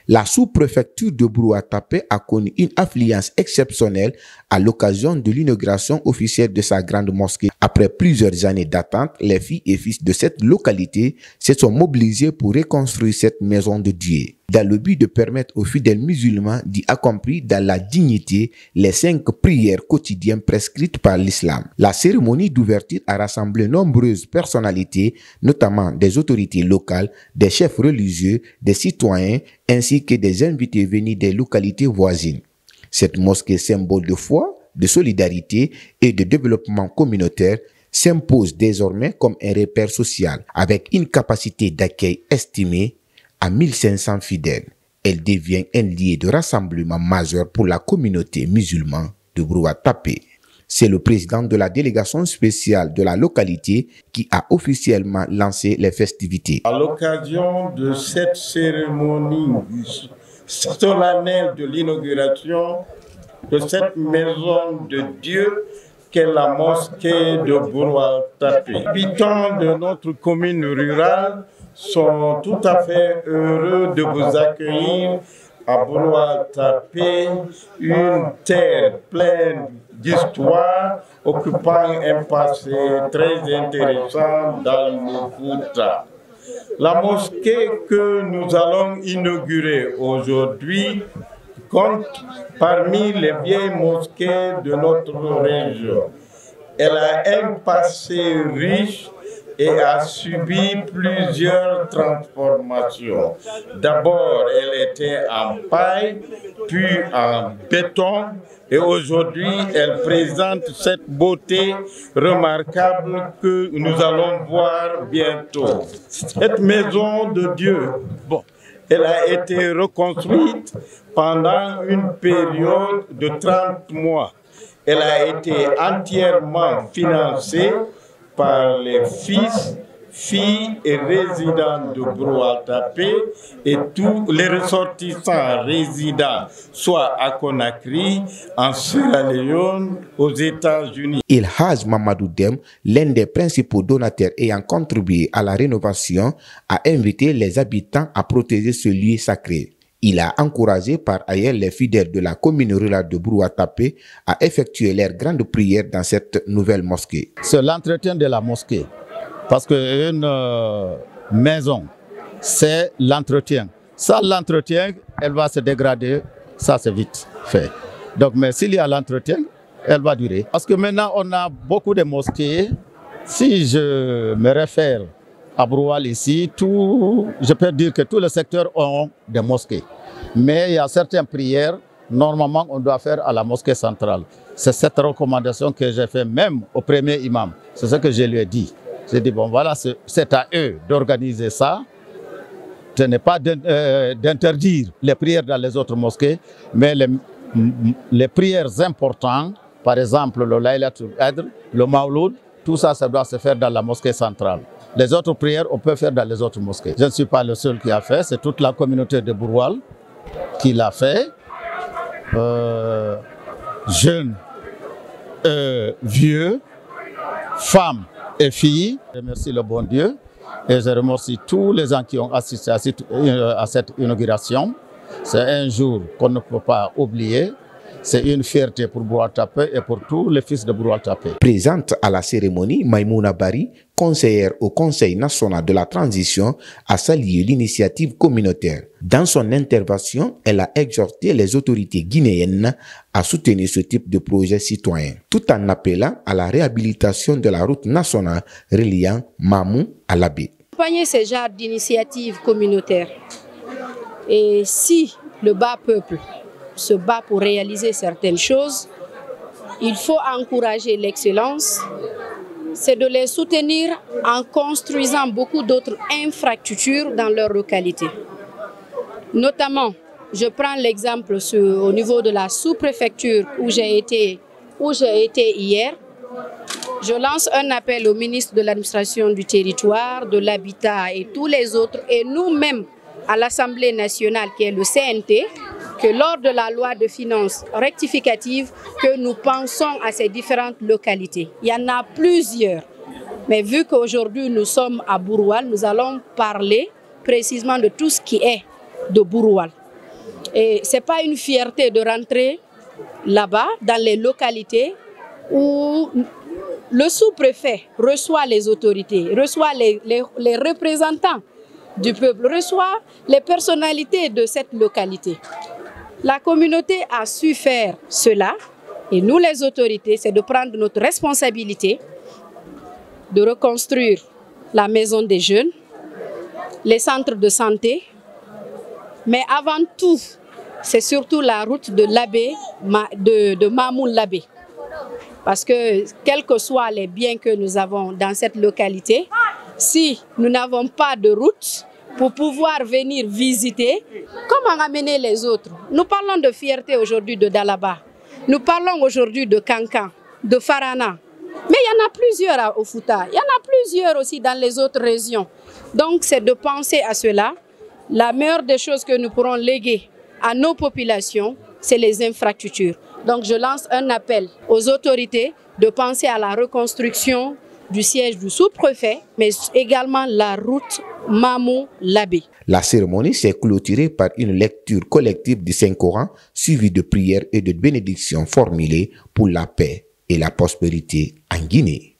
La sous-préfecture de Brouatapé a connu une affluence exceptionnelle à l'occasion de l'inauguration officielle de sa grande mosquée. Après plusieurs années d'attente, les filles et fils de cette localité se sont mobilisés pour reconstruire cette maison de Dieu, dans le but de permettre aux fidèles musulmans d'y accomplir dans la dignité les 5 prières quotidiennes prescrites par l'islam. La cérémonie d'ouverture a rassemblé nombreuses personnalités, notamment des autorités locales, des chefs religieux, des citoyens, ainsi que des invités venus des localités voisines. Cette mosquée, symbole de foi, de solidarité et de développement communautaire, s'impose désormais comme un repère social, avec une capacité d'accueil estimée à 1500 fidèles. Elle devient un lieu de rassemblement majeur pour la communauté musulmane de Brouatapé. C'est le président de la délégation spéciale de la localité qui a officiellement lancé les festivités. À l'occasion de cette cérémonie solennelle de l'inauguration de cette maison de Dieu qu'est la mosquée de Brouatapé, les habitants de notre commune rurale sont tout à fait heureux de vous accueillir à Brouatapé, une terre pleine d'histoire, occupant un passé très intéressant dans le Fouta. La mosquée que nous allons inaugurer aujourd'hui compte parmi les vieilles mosquées de notre région. Elle a un passé riche et a subi plusieurs transformations. D'abord, elle était en paille, puis en béton, et aujourd'hui, elle présente cette beauté remarquable que nous allons voir bientôt. Cette maison de Dieu, elle a été reconstruite pendant une période de 30 mois. Elle a été entièrement financée par les fils, filles et résidents de Brouatapé et tous les ressortissants résidents, soit à Conakry, en Sierra Leone, aux États-Unis. El Hadj Mamadou Dem, l'un des principaux donataires ayant contribué à la rénovation, a invité les habitants à protéger ce lieu sacré. Il a encouragé par ailleurs les fidèles de la commune rurale de Brouatapé à effectuer leurs grandes prières dans cette nouvelle mosquée. C'est l'entretien de la mosquée, parce qu'une maison, c'est l'entretien. Sans l'entretien, elle va se dégrader, ça c'est vite fait. Donc, mais s'il y a l'entretien, elle va durer. Parce que maintenant, on a beaucoup de mosquées. Si je me réfère à Broual ici, je peux dire que tous les secteurs ont des mosquées. Mais il y a certaines prières, normalement, on doit faire à la mosquée centrale. C'est cette recommandation que j'ai fait même au premier imam. C'est ce que je lui ai dit. J'ai dit, bon voilà, c'est à eux d'organiser ça. Ce n'est pas d'interdire les prières dans les autres mosquées, mais les prières importantes, par exemple le Laylatul Qadr, le Mawloud, tout ça, ça doit se faire dans la mosquée centrale. Les autres prières, on peut faire dans les autres mosquées. Je ne suis pas le seul qui a fait, c'est toute la communauté de Broual qui l'a fait. Jeunes, vieux, femmes et filles. Je remercie le bon Dieu et je remercie tous les gens qui ont assisté à cette inauguration. C'est un jour qu'on ne peut pas oublier. C'est une fierté pour Brouatapé et pour tous les fils de Brouatapé. Présente à la cérémonie, Maïmouna Bari, conseillère au Conseil national de la transition, a salué l'initiative communautaire. Dans son intervention, elle a exhorté les autorités guinéennes à soutenir ce type de projet citoyen, tout en appelant à la réhabilitation de la route nationale reliant Mamou à Labé. Accompagner ce genre d'initiative communautaire, et si le bas peuple se bat pour réaliser certaines choses, il faut encourager l'excellence, c'est de les soutenir en construisant beaucoup d'autres infrastructures dans leur localité. Notamment, je prends l'exemple au niveau de la sous-préfecture où j'ai été hier. Je lance un appel au ministre de l'administration du territoire, de l'habitat et tous les autres, et nous-mêmes à l'Assemblée nationale qui est le CNT, que lors de la loi de finances rectificative, que nous pensons à ces différentes localités. Il y en a plusieurs. Mais vu qu'aujourd'hui nous sommes à Bouroual, nous allons parler précisément de tout ce qui est de Bouroual. Et ce n'est pas une fierté de rentrer là-bas, dans les localités où le sous-préfet reçoit les autorités, reçoit les représentants du peuple, reçoit les personnalités de cette localité. La communauté a su faire cela et nous les autorités, c'est de prendre notre responsabilité de reconstruire la maison des jeunes, les centres de santé, mais avant tout, c'est surtout la route de l'abbé, de Mamoun Labé. Parce que quels que soient les biens que nous avons dans cette localité, si nous n'avons pas de route pour pouvoir venir visiter, comment amener les autres? Nous parlons de fierté aujourd'hui de Dalaba, nous parlons aujourd'hui de Kankan, de Farana, mais il y en a plusieurs au Fouta, il y en a plusieurs aussi dans les autres régions. Donc c'est de penser à cela. La meilleure des choses que nous pourrons léguer à nos populations, c'est les infrastructures. Donc je lance un appel aux autorités de penser à la reconstruction du siège du sous-préfet, mais également la route Mamou-Labé. La cérémonie s'est clôturée par une lecture collective du Saint-Coran, suivie de prières et de bénédictions formulées pour la paix et la prospérité en Guinée.